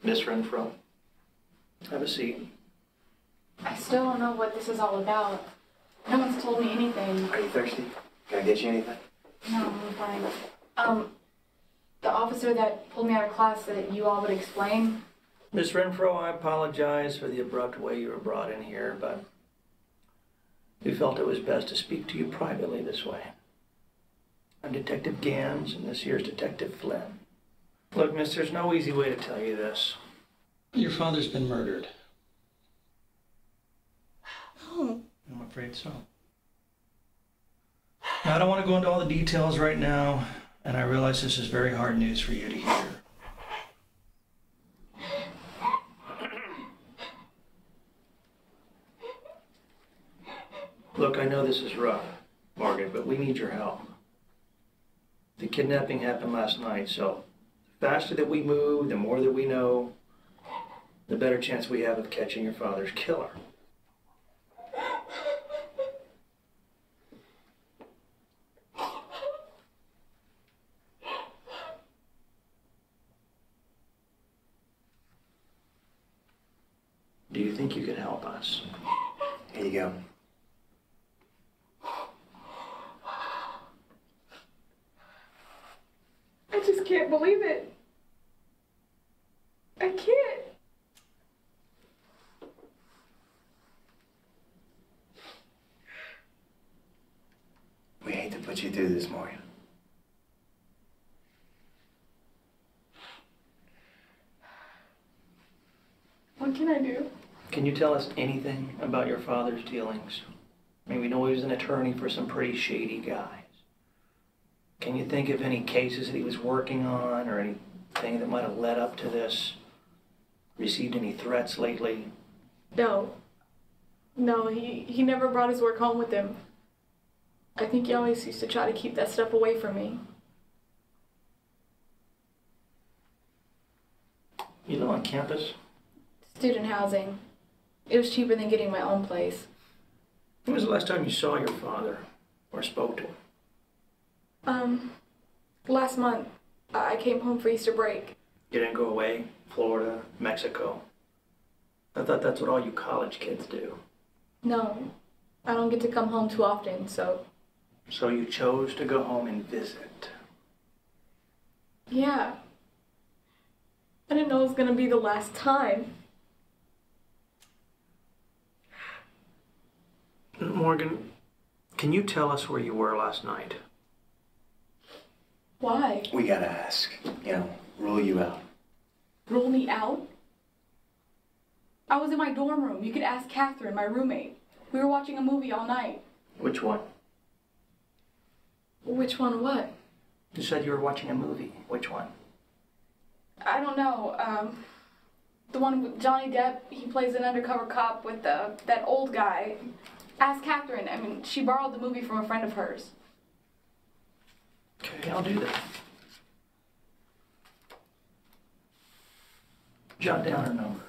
Miss Renfro, have a seat. I still don't know what this is all about. No one's told me anything. Are you thirsty? Can I get you anything? No, I'm fine. The officer that pulled me out of class said that you all would explain. Miss Renfro, I apologize for the abrupt way you were brought in here, but we felt it was best to speak to you privately this way. I'm Detective Gans, and this here's Detective Flynn. Look, miss, there's no easy way to tell you this. Your father's been murdered. Oh. I'm afraid so. Now, I don't want to go into all the details right now, and I realize this is very hard news for you to hear. Look, I know this is rough, Morgan, but we need your help. The kidnapping happened last night, so the faster that we move, the more that we know, the better chance we have of catching your father's killer. Do you think you can help us? Here you go. I just can't believe it. I can't. We hate to put you through this, Morgan. What can I do? Can you tell us anything about your father's dealings? I mean, we know he was an attorney for some pretty shady guys. Can you think of any cases that he was working on or anything that might have led up to this? Received any threats lately? No. No, he never brought his work home with him. I think he always used to try to keep that stuff away from me. You live on campus? Student housing. It was cheaper than getting my own place. When was the last time you saw your father or spoke to him? Last month, I came home for Easter break. You didn't go away? Florida, Mexico? I thought that's what all you college kids do. No, I don't get to come home too often, so... So you chose to go home and visit? Yeah. I didn't know it was gonna be the last time. Morgan, can you tell us where you were last night? Why? We gotta ask. You know, rule you out. Rule me out? I was in my dorm room. You could ask Catherine, my roommate. We were watching a movie all night. Which one? Which one what? You said you were watching a movie. Which one? I don't know. The one with Johnny Depp. He plays an undercover cop with that old guy. Ask Catherine. I mean, she borrowed the movie from a friend of hers. Okay, I'll do that. Jot down her number.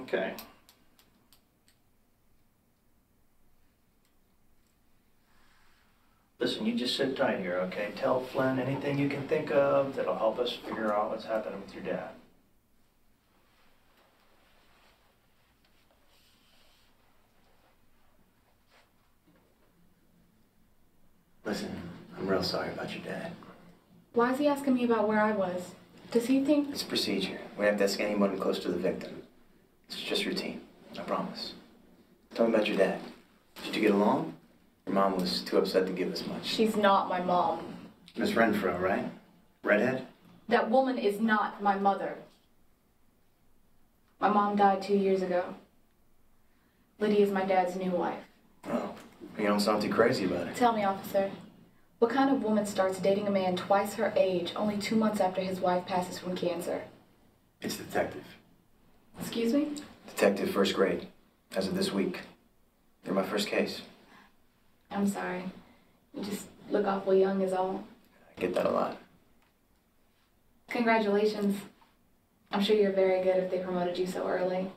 Okay. Listen, you just sit tight here, okay? Tell Flynn anything you can think of that'll help us figure out what's happening with your dad. Listen, I'm real sorry about your dad. Why is he asking me about where I was? Does he think... It's procedure. We have to ask anyone close to the victim. It's just routine. I promise. Tell me about your dad. Did you get along? Your mom was too upset to give us much. She's not my mom. Miss Renfro, right? Redhead? That woman is not my mother. My mom died 2 years ago. Lydia's my dad's new wife. Oh, you don't sound too crazy about it. Tell me, officer, what kind of woman starts dating a man twice her age only 2 months after his wife passes from cancer? It's detective. Excuse me? Detective first grade. As of this week. You're my first case. I'm sorry. You just look awful young is all. I get that a lot. Congratulations. I'm sure you're very good if they promoted you so early.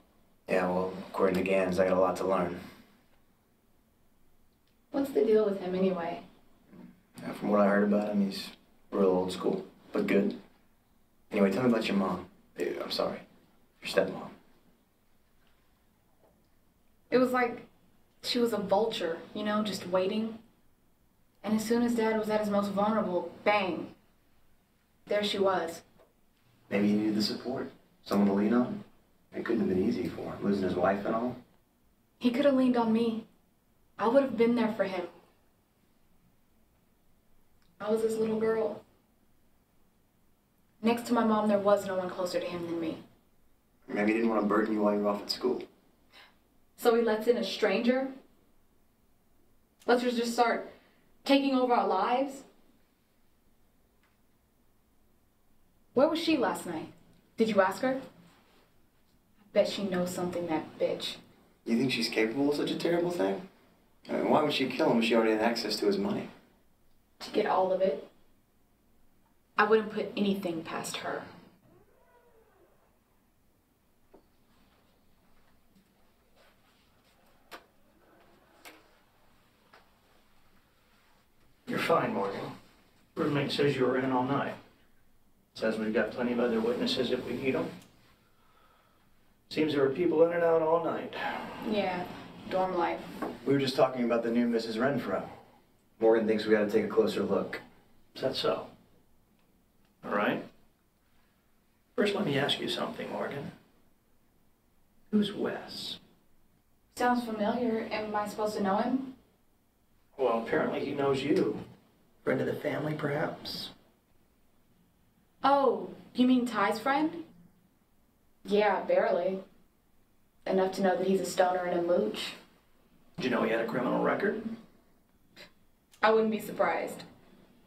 Yeah, well, according to Gans, I got a lot to learn. What's the deal with him anyway? Yeah, from what I heard about him, he's real old school, but good. Anyway, tell me about your mom. I'm sorry, your stepmom. It was like she was a vulture, you know, just waiting. And as soon as Dad was at his most vulnerable, bang, there she was. Maybe he needed the support, someone to lean on. It couldn't have been easy for him, losing his wife and all. He could have leaned on me. I would have been there for him. I was his little girl. Next to my mom, there was no one closer to him than me. Maybe he didn't want to burden you while you were off at school. So he lets in a stranger? Lets her just start taking over our lives? Where was she last night? Did you ask her? I bet she knows something, that bitch. You think she's capable of such a terrible thing? I mean, why would she kill him if she already had access to his money? To get all of it. I wouldn't put anything past her. You're fine, Morgan. Roommate says you were in all night. Says we've got plenty of other witnesses if we need them. Seems there were people in and out all night. Yeah, dorm life. We were just talking about the new Mrs. Renfro. Morgan thinks we gotta take a closer look. Is that so? All right. First, let me ask you something, Morgan. Who's Wes? Sounds familiar. Am I supposed to know him? Well, apparently he knows you. Friend of the family, perhaps? Oh, you mean Ty's friend? Yeah, barely. Enough to know that he's a stoner and a mooch. Did you know he had a criminal record? I wouldn't be surprised.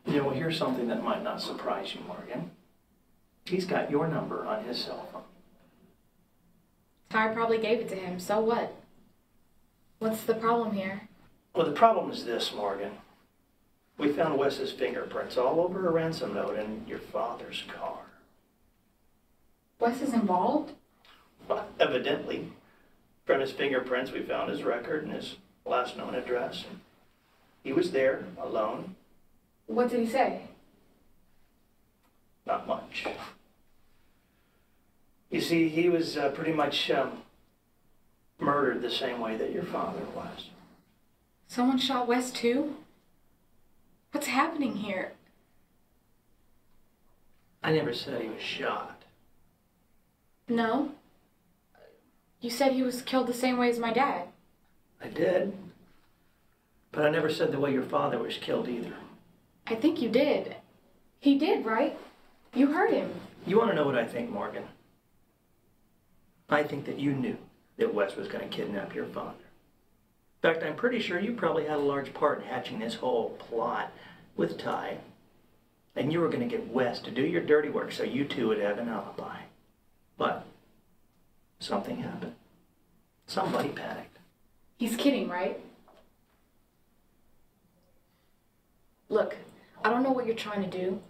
Yeah, well, here's something that might not surprise you, Morgan. He's got your number on his cell phone. Ty probably gave it to him, so what? What's the problem here? Well, the problem is this, Morgan. We found Wes's fingerprints all over a ransom note in your father's car. Wes is involved? Well, evidently. From his fingerprints, we found his record and his last known address. He was there, alone. What did he say? Not much. You see, he was pretty much murdered the same way that your father was. Someone shot Wes too? What's happening here? I never said he was shot. No. You said he was killed the same way as my dad. I did. But I never said the way your father was killed either. I think you did. He did, right? You heard him. You want to know what I think, Morgan? I think that you knew that Wes was going to kidnap your father. In fact, I'm pretty sure you probably had a large part in hatching this whole plot with Ty. And you were going to get Wes to do your dirty work so you two would have an alibi. But something happened. Somebody panicked. He's kidding, right? Look, I don't know what you're trying to do,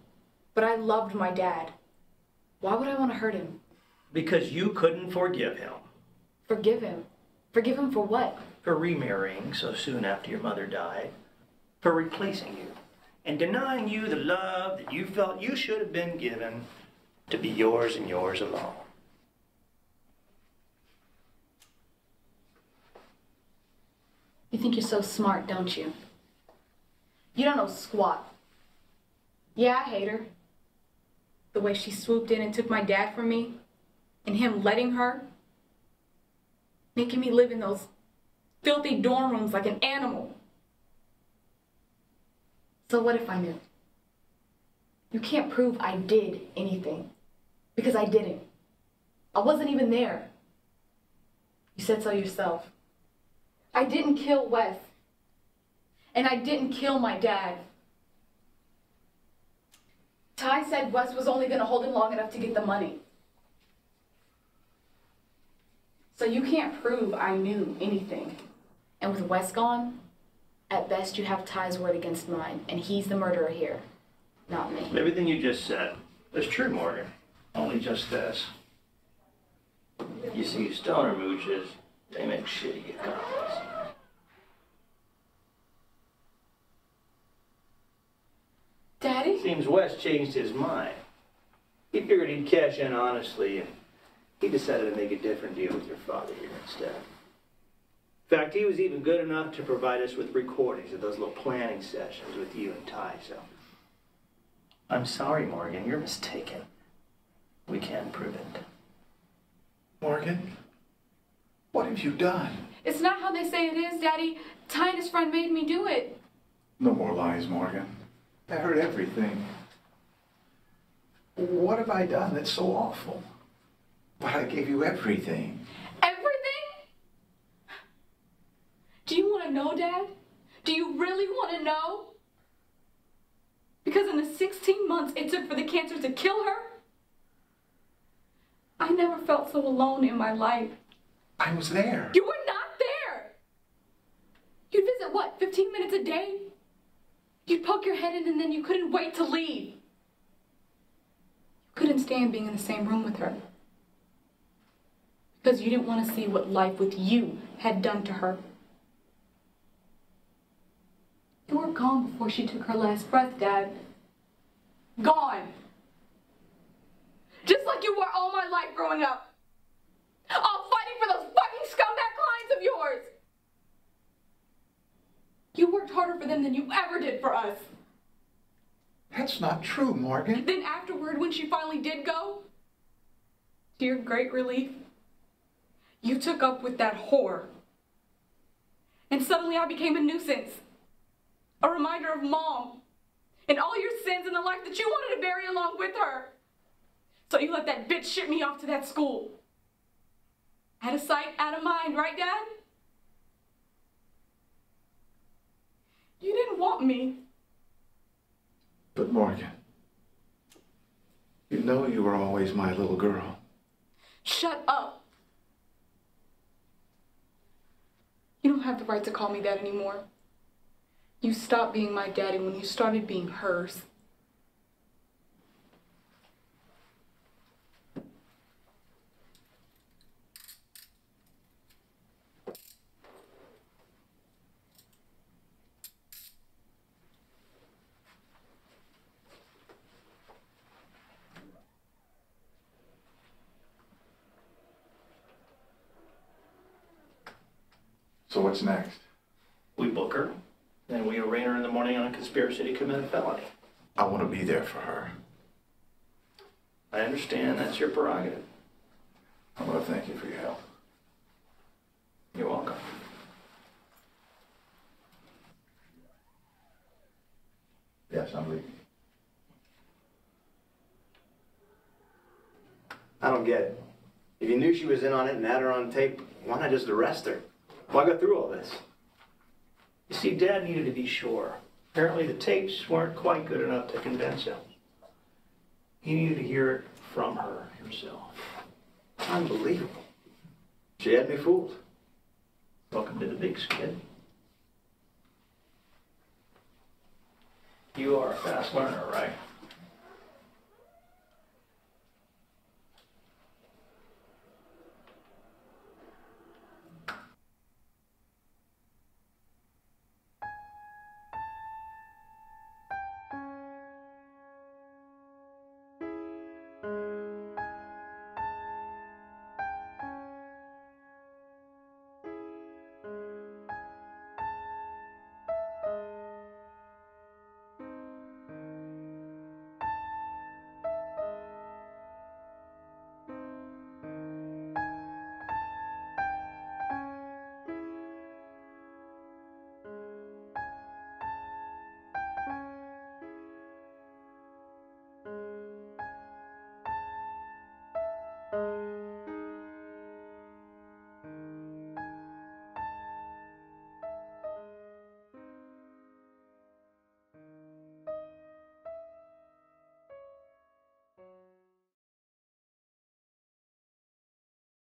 but I loved my dad. Why would I want to hurt him? Because you couldn't forgive him. Forgive him? Forgive him for what? For remarrying so soon after your mother died. For replacing you. And denying you the love that you felt you should have been given to be yours and yours alone. You think you're so smart, don't you? You don't know squat. Yeah, I hate her. The way she swooped in and took my dad from me, and him letting her, making me live in those filthy dorm rooms like an animal. So what if I knew? You can't prove I did anything, because I didn't. I wasn't even there. You said so yourself. I didn't kill Wes. And I didn't kill my dad. Ty said Wes was only going to hold him long enough to get the money. So you can't prove I knew anything. And with Wes gone, At best, you have Ty's word against mine, and he's the murderer here, not me. Everything you just said is true, Morgan. Only just this. You see, stoner mooches, they make shitty economies. Daddy? Seems Wes changed his mind. He figured he'd cash in honestly, and he decided to make a different deal with your father here instead. In fact, he was even good enough to provide us with recordings of those little planning sessions with you and Ty, so... I'm sorry, Morgan, you're mistaken. We can't prove it. Morgan, what have you done? It's not how they say it is, Daddy. Ty and his friend made me do it. No more lies, Morgan. I heard everything. What have I done that's so awful? But I gave you everything. Everything? Do you want to know, Dad? Do you really want to know? Because in the 16 months it took for the cancer to kill her, I never felt so alone in my life. I was there. You were not there! You'd visit, what, 15 minutes a day? You'd poke your head in and then you couldn't wait to leave. You couldn't stand being in the same room with her. Because you didn't want to see what life with you had done to her. You were gone before she took her last breath, Dad. Gone. Just like you were all my life growing up. All fighting for those fucking scumbag clients of yours. You worked harder for them than you ever did for us. That's not true, Morgan. Then afterward, when she finally did go, to your great relief, you took up with that whore. And suddenly I became a nuisance. A reminder of Mom. And all your sins and the life that you wanted to bury along with her. So you let that bitch ship me off to that school. Out of sight, out of mind, right, Dad? You didn't want me. But Morgan, you know you were always my little girl. Shut up. You don't have the right to call me that anymore. You stopped being my daddy when you started being hers. So what's next? We book her, then we arraign her in the morning on a conspiracy to commit a felony. I want to be there for her. I understand that's your prerogative. I want to thank you for your help. You're welcome. Yes, I'm leaving. I don't get it. If you knew she was in on it and had her on tape, why not just arrest her? Why go through all this? You see, Dad needed to be sure. Apparently the tapes weren't quite good enough to convince him. He needed to hear it from her himself. Unbelievable. She had me fooled. Welcome to the big skid. You are a fast learner, right?